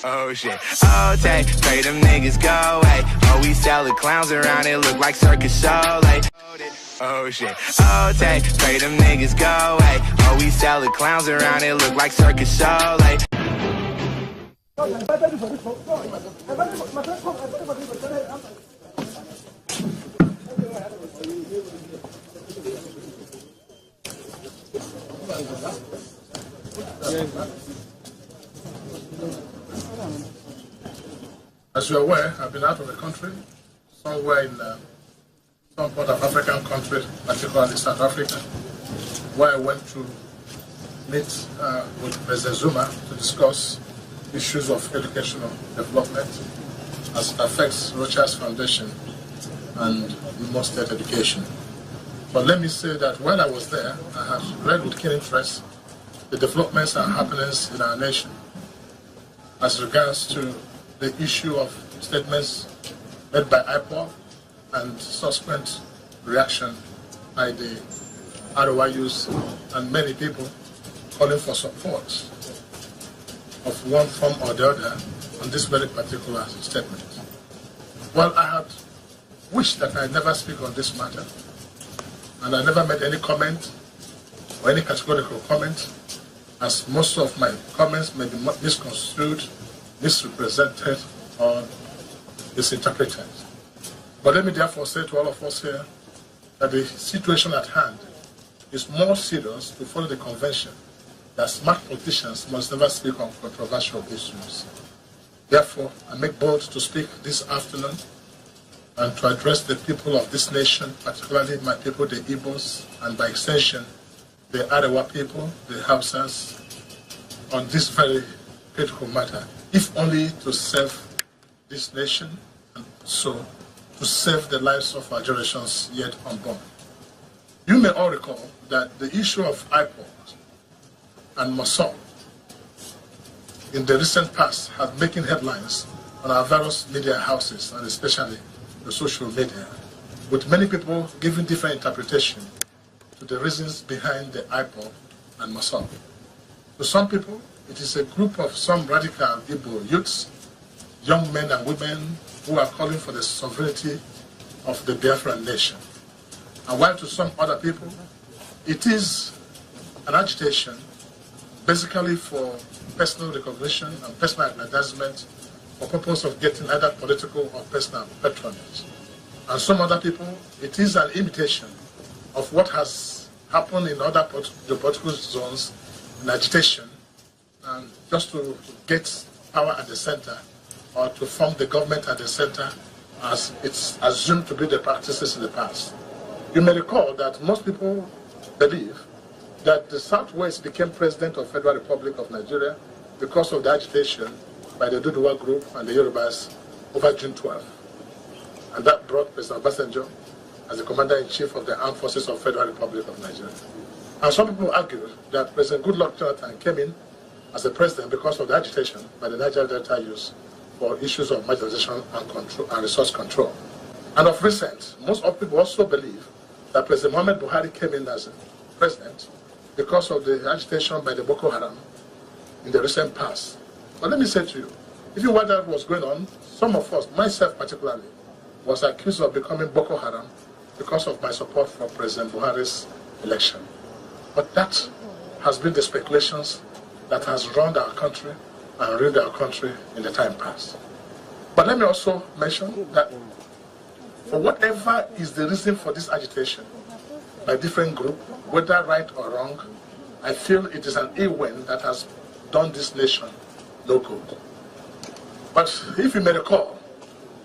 Oh shit, oh take, pray them niggas go away. Oh, we sell the clowns around it, look like circus show like. Oh shit, oh take, pray them niggas go away. Oh, we sell the clowns around it, look like circus show like. As you're aware, I've been out of the country, somewhere in some part of African country, particularly South Africa, where I went to meet with President Zuma to discuss issues of educational development as it affects Rochas Foundation and Imo State education. But let me say that when I was there, I had read with keen interest the developments and happenings in our nation as regards to the issue of statements made by IGBOS and subsequent reaction by the ROIUs and many people calling for support of one form or the other on this very particular statement. Well, I had wished that I never speak on this matter, and I never made any comment or any categorical comment, as most of my comments may be misconstrued, misrepresented, or misinterpreted. But let me therefore say to all of us here that the situation at hand is more serious to follow the convention that smart politicians must never speak on controversial issues. Therefore, I make bold to speak this afternoon and to address the people of this nation, particularly my people, the IGBOS, and by extension, the Arewa people, the Hausas, on this very critical matter, if only to serve this nation and so to save the lives of our generations yet unborn. You may all recall that the issue of IGBOS and Mossad in the recent past have making headlines on our various media houses and especially the social media, with many people giving different interpretation to the reasons behind the IGBOS and Mossad. To some people, it is a group of some radical Igbo youths, young men and women who are calling for the sovereignty of the Biafran nation. And while to some other people, it is an agitation basically for personal recognition and personal aggrandizement for purpose of getting either political or personal patronage. And some other people, it is an imitation of what has happened in other political zones in agitation, and just to get power at the center or to form the government at the center as it's assumed to be the practices in the past. You may recall that most people believe that the Southwest became president of Federal Republic of Nigeria because of the agitation by the Duduwa group and the Yorubas over June 12th. And that brought President Obasanjo as the Commander-in-Chief of the Armed Forces of Federal Republic of Nigeria. And some people argue that President Goodluck Jonathan came in as the president because of the agitation by the Niger Delta youth for issues of marginalization and control and resource control. And of recent, most of people also believe that President Muhammad Buhari came in as president because of the agitation by the Boko Haram in the recent past. But let me say to you, even while that was going on, some of us, myself particularly, was accused of becoming Boko Haram because of my support for President Buhari's election. But that has been the speculations that has run our country and ruined our country in the time past. But let me also mention that for whatever is the reason for this agitation by different groups, whether right or wrong, I feel it is an ill wind that has done this nation no good. But if you may recall,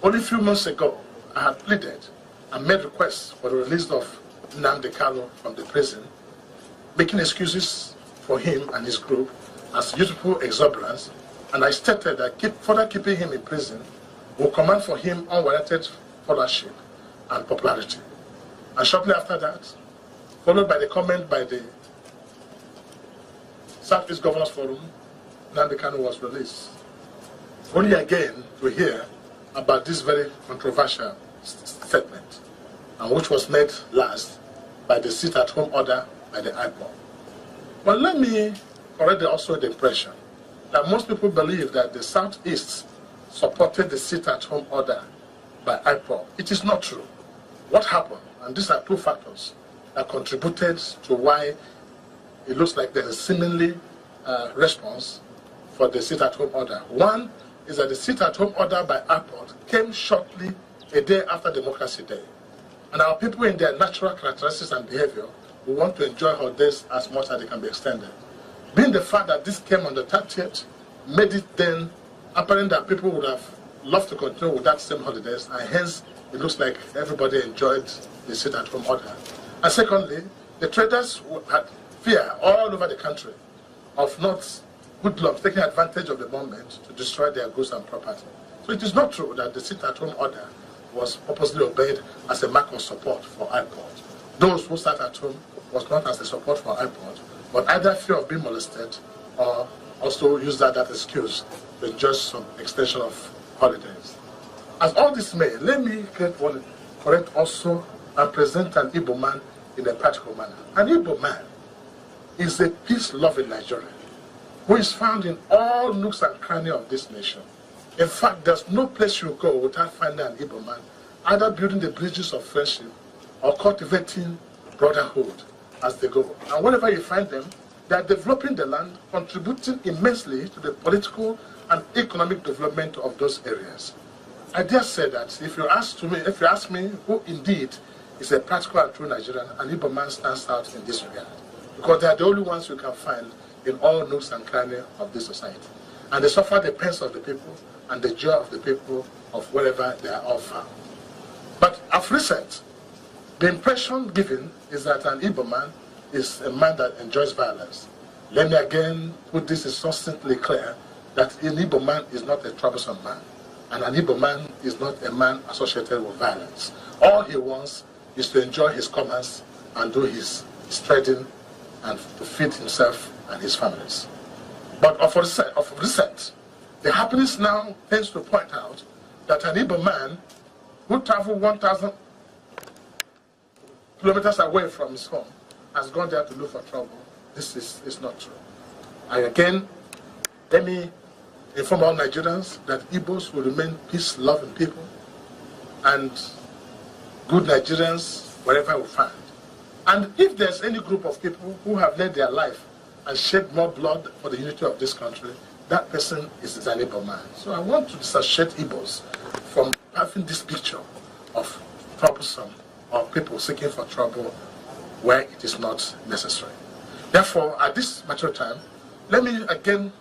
only a few months ago, I had pleaded and made requests for the release of Nnamdi Kanu from the prison, making excuses for him and his group as youthful exuberance, and I stated that further keeping him in prison will command for him unwarranted followership and popularity. And shortly after that, followed by the comment by the Southeast Governors Forum, Nnamdi Kanu was released. Only again to hear about this very controversial statement, and which was made last by the sit-at-home order by the IGBOS. But let me correct also the impression that most people believe that the Southeast supported the sit-at-home order by IPOB. It is not true. What happened, and these are two factors that contributed to why it looks like there's a seemingly response for the sit-at-home order. One is that the sit-at-home order by IPOB came shortly a day after Democracy Day. And our people in their natural characteristics and behavior will want to enjoy holidays as much as they can be extended. Being the fact that this came on the 30th, made it then apparent that people would have loved to continue with that same holidays, and hence it looks like everybody enjoyed the sit-at-home order. And secondly, the traders had fear all over the country of not hoodlums taking advantage of the moment to destroy their goods and property. So it is not true that the sit-at-home order was purposely obeyed as a mark of support for IPOD. Those who sat at home was not as a support for IPOD, but either fear of being molested or also use that excuse to just some extension of holidays. As all this may, let me correct also and present an Igbo man in a practical manner. An Igbo man is a peace-loving Nigerian who is found in all nooks and crannies of this nation. In fact, there's no place you go without finding an Igbo man, either building the bridges of friendship or cultivating brotherhood as they go. And whenever you find them, they are developing the land, contributing immensely to the political and economic development of those areas. I dare say that if you ask me who indeed is a practical and true Nigerian, an Igbo man stands out in this regard, because they are the only ones you can find in all nooks and crannies of this society. And they suffer the pains of the people and the joy of the people of wherever they are all found. But of recent, the impression given is that an Igbo man is a man that enjoys violence. Let me again put this succinctly clear that an Igbo man is not a troublesome man, and an Igbo man is not a man associated with violence. All he wants is to enjoy his commerce and do his trading and to feed himself and his families. But of recent, the happenings now tends to point out that an Igbo man who traveled 1,000 kilometers away from his home has gone there to look for trouble. This is not true. And again, let me inform all Nigerians that Igbos will remain peace-loving people and good Nigerians wherever we find. And if there's any group of people who have led their life and shed more blood for the unity of this country, that person is an Igbo man. So I want to dissociate Igbos from having this picture of troublesome or people seeking for trouble where it is not necessary. Therefore, at this mature time, let me again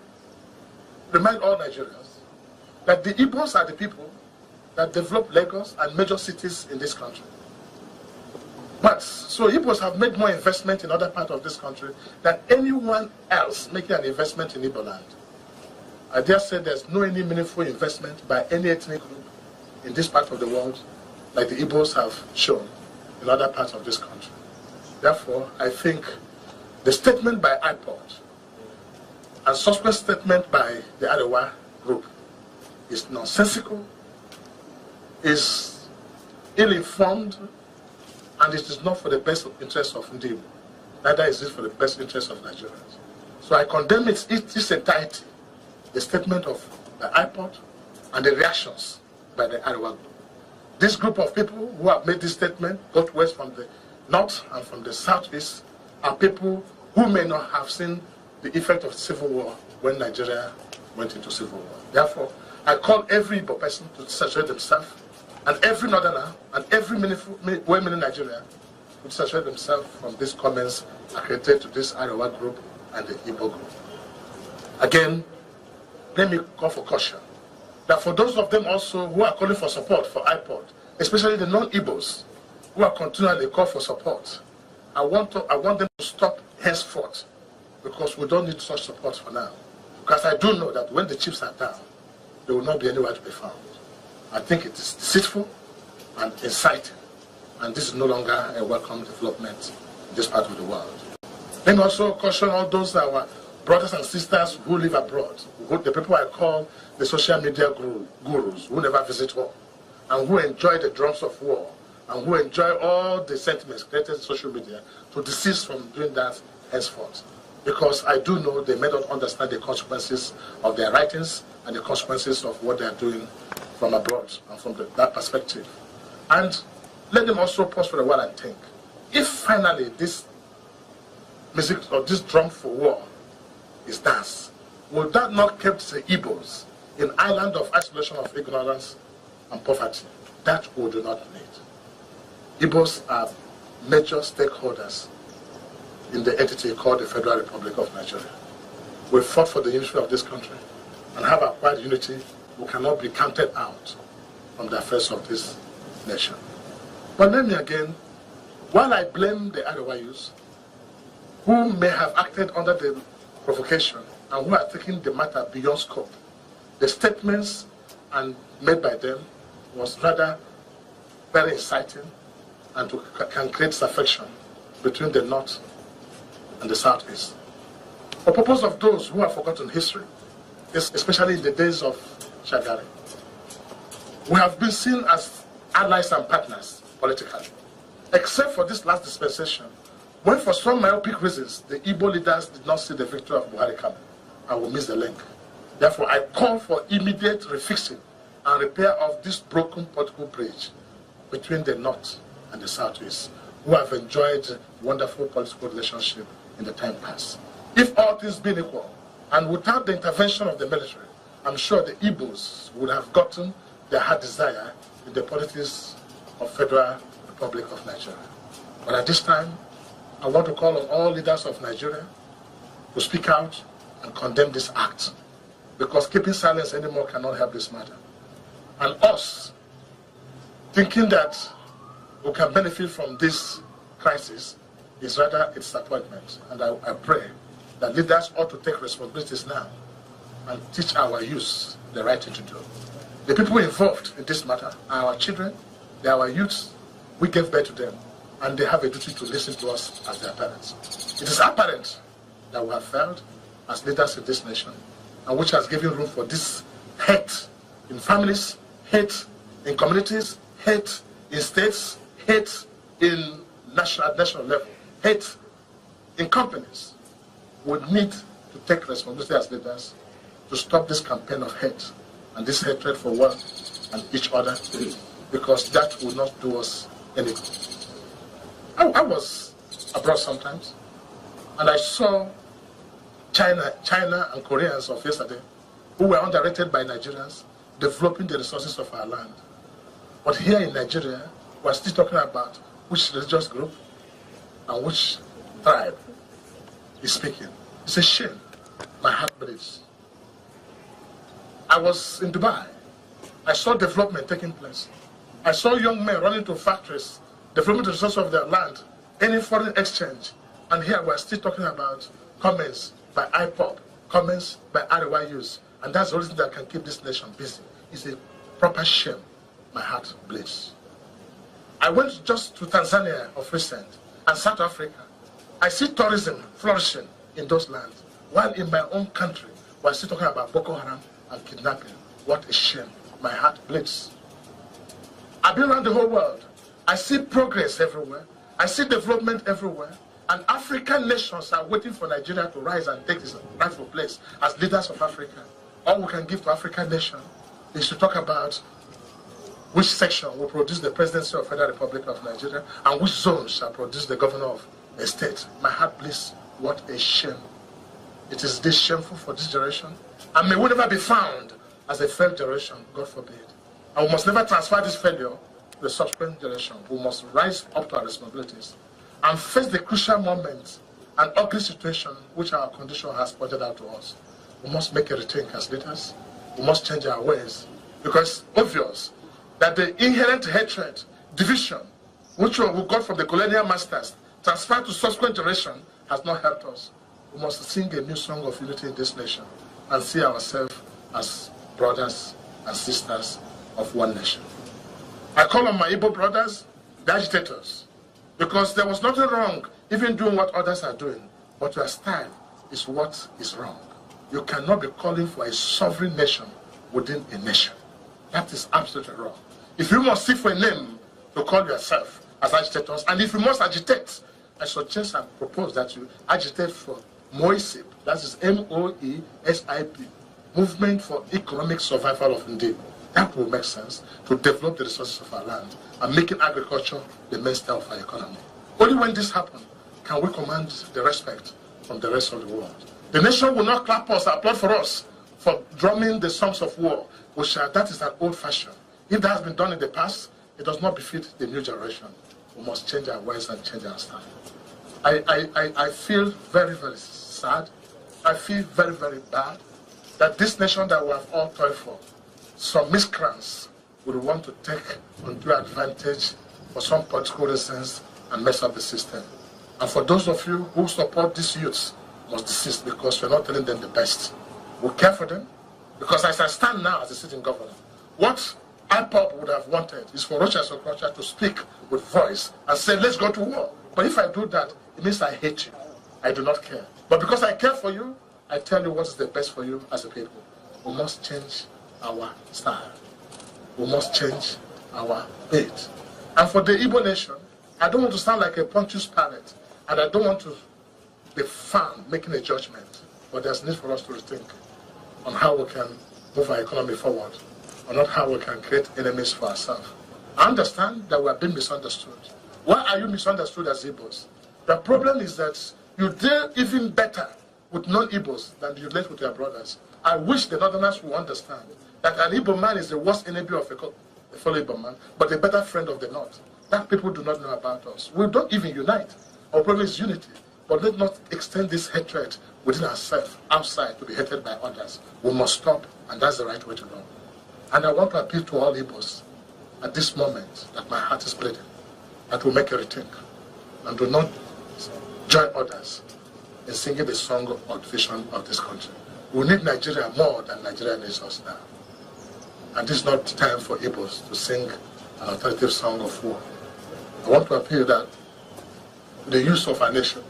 remind all Nigerians that the Igbos are the people that develop Lagos and major cities in this country. But, so Igbos have made more investment in other parts of this country than anyone else making an investment in Igbo land. I dare say there's no any meaningful investment by any ethnic group in this part of the world like the Igbos have shown in other parts of this country. Therefore, I think the statement by IPOD and subsequent statement by the Arewa group is nonsensical, is ill-informed, and it is not for the best interest of Igbo. Neither is it for the best interest of Nigerians. So I condemn its entirety, the statement of the IPOD and the reactions by the Arewa group. This group of people who have made this statement, both west from the north and from the southeast, are people who may not have seen the effect of the civil war when Nigeria went into civil war. Therefore, I call every Igbo person to saturate themselves, and every northerner and every well-meaning Nigerian to saturate themselves from these comments accredited to this Arewa group and the Igbo group. Again, let me call for caution that for those of them also who are calling for support for IPOD, especially the non-Igbos who are continually calling for support, I want them to stop henceforth, because we don't need such support for now. Because I do know that when the chips are down, there will not be anywhere to be found. I think it is deceitful and inciting, and this is no longer a welcome development in this part of the world. Let me also caution all those our brothers and sisters who live abroad, the people I call the social media gurus, who never visit home, and who enjoy the drums of war, and who enjoy all the sentiments created in social media, to desist from doing that henceforth. because I do know they may not understand the consequences of their writings and the consequences of what they are doing from abroad and from that perspective. And let them also pause for a while and think, if finally this music or this drum for war is danced, will that not keep the IGBOS in island of isolation of ignorance and poverty? That we do not need. IGBOS are major stakeholders in the entity called the Federal Republic of Nigeria. We fought for the unity of this country and have acquired unity. We cannot be counted out from the affairs of this nation. But let me again, while I blame the Arewa who may have acted under the provocation and who are taking the matter beyond scope, the statements made by them was rather very inciting and can create disaffection between the North and the Southeast. For the purpose of those who have forgotten history, especially in the days of Shagari, we have been seen as allies and partners politically, except for this last dispensation, when for some myopic reasons the Igbo leaders did not see the victory of Buhari coming and will miss the link. Therefore, I call for immediate refixing and repair of this broken political bridge between the North and the Southeast, who have enjoyed wonderful political relationship in the time past. If all things being equal, and without the intervention of the military, I'm sure the Igbos would have gotten their heart desire in the politics of Federal Republic of Nigeria. But at this time, I want to call on all leaders of Nigeria to speak out and condemn this act, because keeping silence anymore cannot help this matter. And us, thinking that we can benefit from this crisis is rather a disappointment. And I pray that leaders ought to take responsibilities now and teach our youth the right thing to do. The people involved in this matter are our children, they are our youths. We gave birth to them, and they have a duty to listen to us as their parents. It is apparent that we have failed as leaders in this nation, and which has given room for this hate in families, hate in communities, hate in states, hate in national level, hate in companies. We need to take responsibility as leaders to stop this campaign of hate and this hatred for one and each other, because that will not do us any good. I was abroad sometimes, and I saw China and Koreans of yesterday, who were underrated by Nigerians, developing the resources of our land. But here in Nigeria, we're still talking about which religious group and which tribe is speaking. It's a shame. My heart bleeds. I was in Dubai. I saw development taking place. I saw young men running to factories, developing the resources of their land, any foreign exchange. And here we're still talking about comments by IPOP, comments by Arewa youth. And that's the only thing that can keep this nation busy. It's a proper shame. My heart bleeds. I went just to Tanzania of recent and South Africa. I see tourism flourishing in those lands, while in my own country, we're still talking about Boko Haram and kidnapping. What a shame. My heart bleeds. I've been around the whole world. I see progress everywhere. I see development everywhere. And African nations are waiting for Nigeria to rise and take its rightful place as leaders of Africa. All we can give to African nation is to talk about which section will produce the presidency of Federal Republic of Nigeria and which zone shall produce the governor of a state. My heart bleeds. What a shame. It is this shameful for this generation. And may we never be found as a failed generation, God forbid. And we must never transfer this failure to the subsequent generation. We must rise up to our responsibilities and face the crucial moment and ugly situation which our condition has pointed out to us. We must make a rethink as leaders. We must change our ways, because it's obvious that the inherent hatred, division, which we got from the colonial masters, transferred to subsequent generation, has not helped us. We must sing a new song of unity in this nation and see ourselves as brothers and sisters of one nation. I call on my Igbo brothers, the agitators, because there was nothing wrong even doing what others are doing, but your style is what is wrong. You cannot be calling for a sovereign nation within a nation. That is absolutely wrong. If you must seek for a name to call yourself as agitators, and if you must agitate, I suggest and propose that you agitate for MOESIP, that is M-O-E-S-I-P, Movement for Economic Survival of India. That will make sense to develop the resources of our land and making agriculture the mainstay of our economy. Only when this happens can we command the respect from the rest of the world. The nation will not clap us, applaud for us for drumming the songs of war. That is an old fashion. If that has been done in the past, it does not befit the new generation. We must change our ways and change our style. I feel very, very sad. I feel very, very bad that this nation that we have all toiled for, some miscreants would want to take undue advantage for some political reasons and mess up the system. And for those of you who support these youths, must desist because we're not telling them the best. We care for them because as I stand now as a sitting governor, what IPOP would have wanted is for Rochas Okorocha to speak with voice and say, let's go to war. But if I do that, it means I hate you. I do not care. But because I care for you, I tell you what is the best for you as a people. We must change our style. We must change our bait. And for the Igbo nation, I don't want to sound like a Pontius Pilate, and I don't want to be firm making a judgment, but there's need for us to rethink on how we can move our economy forward, or not how we can create enemies for ourselves. I understand that we are being misunderstood. Why are you misunderstood as Igbos? The problem is that you deal even better with non-Igbos than you dealt with your brothers. I wish the Northerners would understand that an Igbo man is the worst enemy of a fellow Igbo man, but a better friend of the North. That people do not know about us. We don't even unite. Our problem is unity. But let's not extend this hatred within ourselves, outside, to be hated by others. We must stop, and that's the right way to go. And I want to appeal to all Igbos at this moment that my heart is bleeding, that we make a rethink, and do not join others in singing the song of division of this country. We need Nigeria more than Nigeria needs us now. And this is not time for Igbos to sing an alternative song of war. I want to appeal that the use of our nation,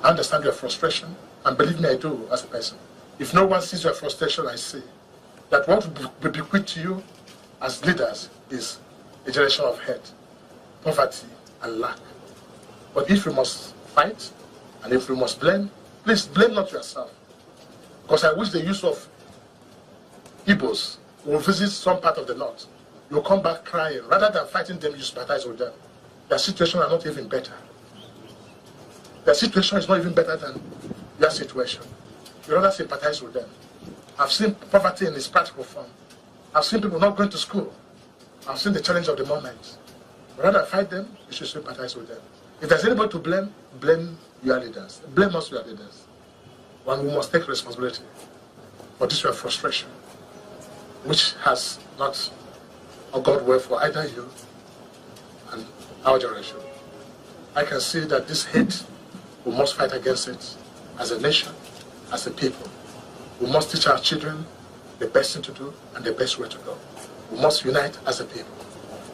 I understand your frustration, and believe me, I do as a person. If no one sees your frustration, I see that what will bequeath to you as leaders is a generation of hate, poverty, and lack. But if you must fight, and if you must blame, please blame not yourself. Because I wish the use of Igbos will visit some part of the North. You'll come back crying. Rather than fighting them, you sympathize with them. Their situation are not even better. Their situation is not even better than your situation. You rather sympathize with them. I've seen poverty in its practical form. I've seen people not going to school. I've seen the challenge of the moment. Rather than fight them, you should sympathize with them. If there's anybody to blame, blame your leaders. Blame us, your leaders. One, we must take responsibility for this your frustration, which has not gone well for either you and our generation. I can see that this hate, we must fight against it as a nation, as a people. We must teach our children the best thing to do and the best way to go. We must unite as a people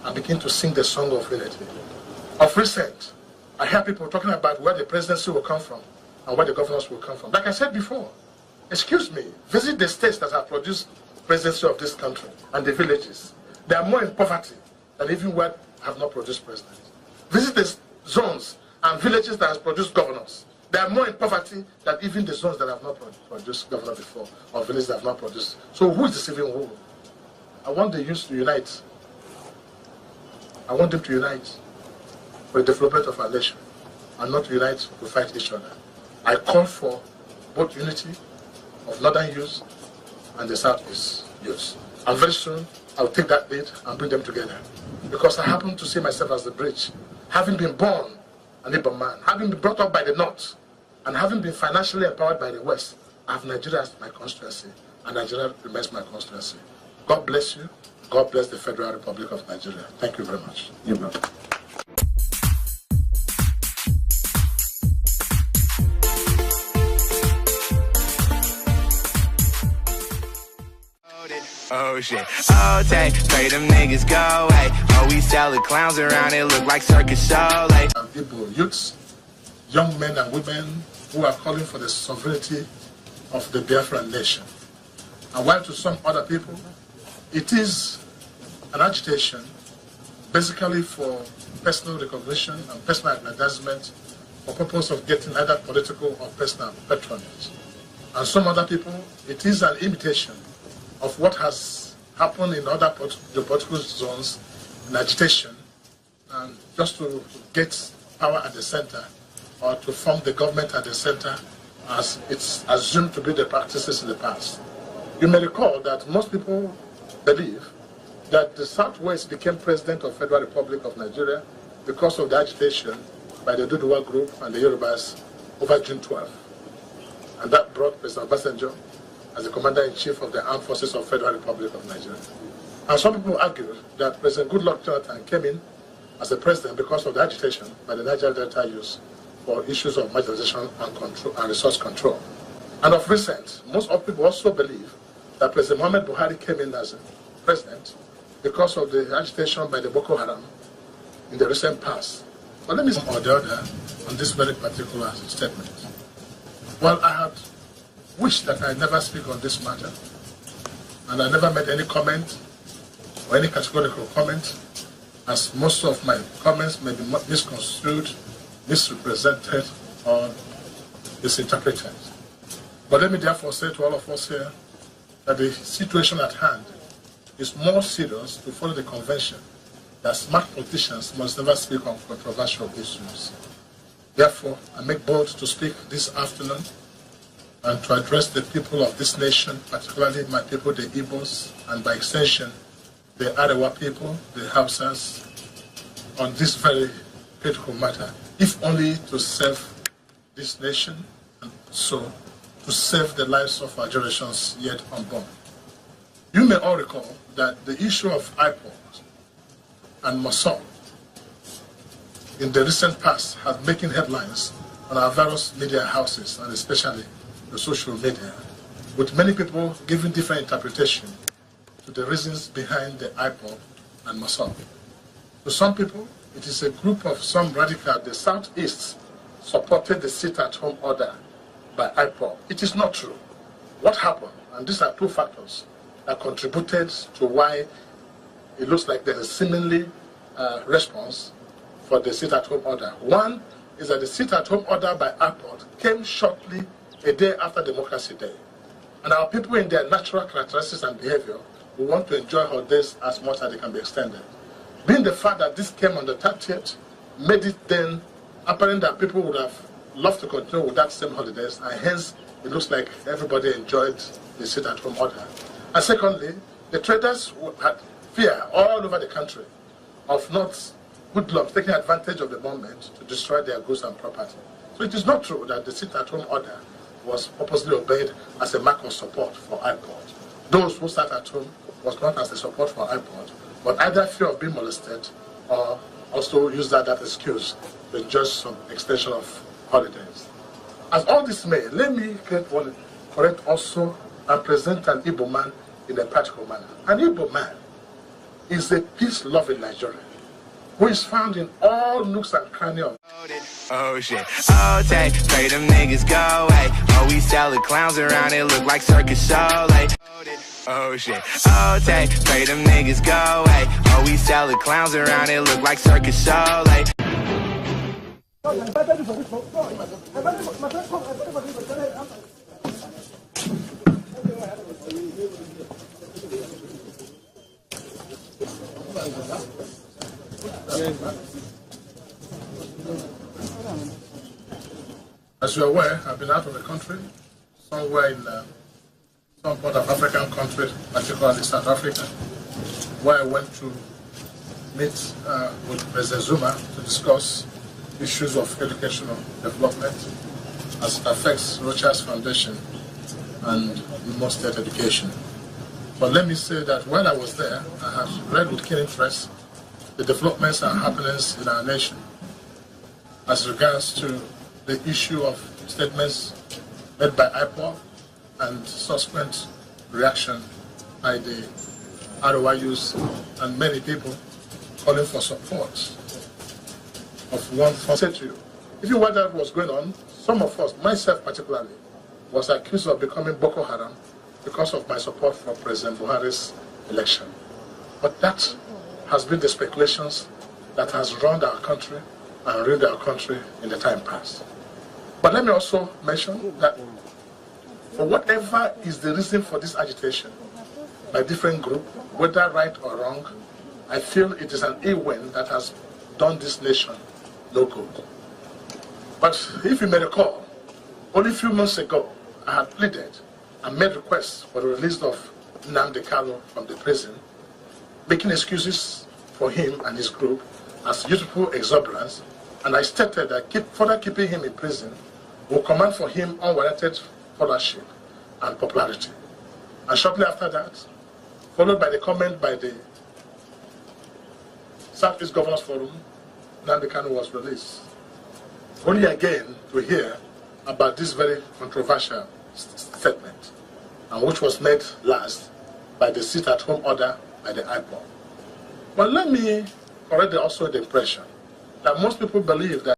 and begin to sing the song of unity. Of recent, I hear people talking about where the presidency will come from and where the governors will come from. Like I said before, excuse me, visit the states that have produced presidency of this country and the villages. They are more in poverty than even where have not produced presidents. Visit the zones and villages that have produced governors. They are more in poverty than even the zones that have not produced governor before, or villages that have not produced. So who is deceiving who? I want the youth to unite. I want them to unite for the development of our nation, and not to unite to fight each other. I call for both unity of northern youth and the southeast youth. And very soon, I'll take that lead and bring them together. Because I happen to see myself as the bridge. Having been born an Igbo man, having been brought up by the North, and having been financially empowered by the West, I have Nigeria as my constituency, and Nigeria remains my constituency. God bless you. God bless the Federal Republic of Nigeria. Thank you very much. Oh shit, oh take, pray them niggas go away. Oh, we sell the clowns around, it look like circus show. Like Igbo youths, young men and women who are calling for the sovereignty of the Biafran nation. And while to some other people, it is an agitation basically for personal recognition and personal aggrandizement for purpose of getting either political or personal patronage. And some other people, it is an imitation of what has happened in other political zones in agitation, and just to get power at the center or to form the government at the center, as it's assumed to be the practices in the past. You may recall that most people believe that the Southwest became president of Federal Republic of Nigeria because of the agitation by the Duduwa group and the Yorubas over June 12th. And that brought President Obasanjo as the Commander-in-Chief of the Armed Forces of Federal Republic of Nigeria. And some people argue that President Goodluck Jonathan came in as a president because of the agitation by the Niger Delta youth for issues of marginalization and control and resource control. And of recent, most of people also believe that President Muhammad Buhari came in as a president because of the agitation by the Boko Haram in the recent past. But let me say or the other on this very particular statement. Well, I had wished that I never speak on this matter, and I never made any comment or any categorical comment, as most of my comments may be misconstrued, misrepresented, or misinterpreted. But let me therefore say to all of us here that the situation at hand is more serious to follow the convention that smart politicians must never speak on controversial issues. Therefore, I make bold to speak this afternoon and to address the people of this nation, particularly my people, the IGBOS, and by extension, the Arewa people, the Hausas, on this very critical matter, if only to serve this nation and so to save the lives of our generations yet unborn. You may all recall that the issue of IPOD and Mosul in the recent past has making headlines on our various media houses and especially the social media, with many people giving different interpretation to the reasons behind the IPOD and Mosul. To some people, it is a group of some radical, the Southeast supported the sit-at-home order by IPOD. It is not true. What happened, and these are two factors that contributed to why it looks like there is seemingly response for the sit-at-home order. One is that the sit-at-home order by IPOD came shortly a day after Democracy Day. And our people in their natural characteristics and behavior will want to enjoy holidays as much as they can be extended. Being the fact that this came on the 30th, made it then apparent that people would have loved to continue with that same holidays, and hence it looks like everybody enjoyed the sit-at-home order. And secondly, the traders had fear all over the country of not hoodlums taking advantage of the moment to destroy their goods and property. So it is not true that the sit-at-home order was purposely obeyed as a mark of support for IPOD. Those who sat at home was not as a support for IPOD, but either fear of being molested or also use that excuse to enjoy some extension of holidays. As all this may, let me correct also and present an Igbo man in a practical manner. An Igbo man is a peace-loving Nigerian who is found in all nooks and crannies of. Oh shit, oh take, pray them niggas go away. Oh, we sell the clowns around it, look like circus show like. Oh shit, oh take, pray them niggas go away. Oh, we sell the clowns around it, look like circus show like. As you're aware, I've been out of the country, somewhere in some part of African country, particularly South Africa, where I went to meet with President Zuma to discuss issues of educational development as it affects Rochas Foundation and Imo State education. But let me say that while I was there, I have read with keen interest the developments and happenings in our nation as regards to the issue of statements made by IPOD and subsequent reaction by the ROIUs and many people calling for support of one form. I said to you, if you wonder what was going on, some of us, myself particularly, was accused of becoming Boko Haram because of my support for President Buhari's election. But that has been the speculations that has run our country and ruined our country in the time past. But let me also mention that for whatever is the reason for this agitation by different groups, whether right or wrong, I feel it is an event that has done this nation no good. But if you may recall, only a few months ago, I had pleaded and made requests for the release of Nnamdi Kanu from the prison, making excuses for him and his group as youthful exuberance, and I stated that further keeping him in prison will command for him unwarranted followership and popularity. And shortly after that, followed by the comment by the Southeast Governors Forum, Nnamdi Kanu was released. Only again to hear about this very controversial statement, and which was made last by the sit-at-home order by the IGBOS. But let me correct also the impression that most people believe that.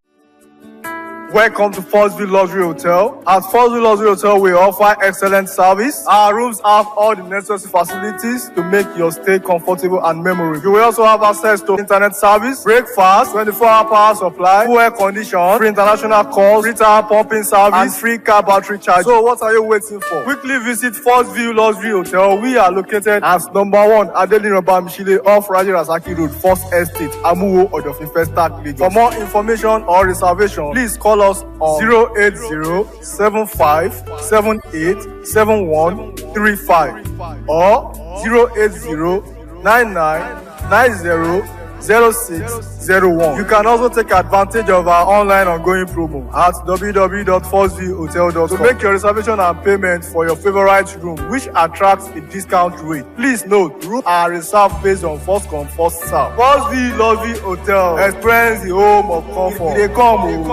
Welcome to Forstview Luxury Hotel. At Forstview Luxury Hotel, we offer excellent service. Our rooms have all the necessary facilities to make your stay comfortable and memorable. You will also have access to internet service, breakfast, 24-hour power supply, full air condition, free international calls, free tire pumping service, and free car battery charge. So what are you waiting for? Quickly visit Forstview Luxury Hotel. We are located at number 1 Adelino Bamishile off Raji Rasaki Road, First Estate, Amuwo, Odofin Festac, Lagos. For more information or reservation, please call us on 08075787135 or 08099900601. You can also take advantage of our online ongoing promo at www.forceviewhotel.com to make your reservation and payment for your favorite room, which attracts a discount rate. Please note, rooms are reserved based on first come, first serve. Forstview Luxury Hotel. Experience the home of comfort. They come.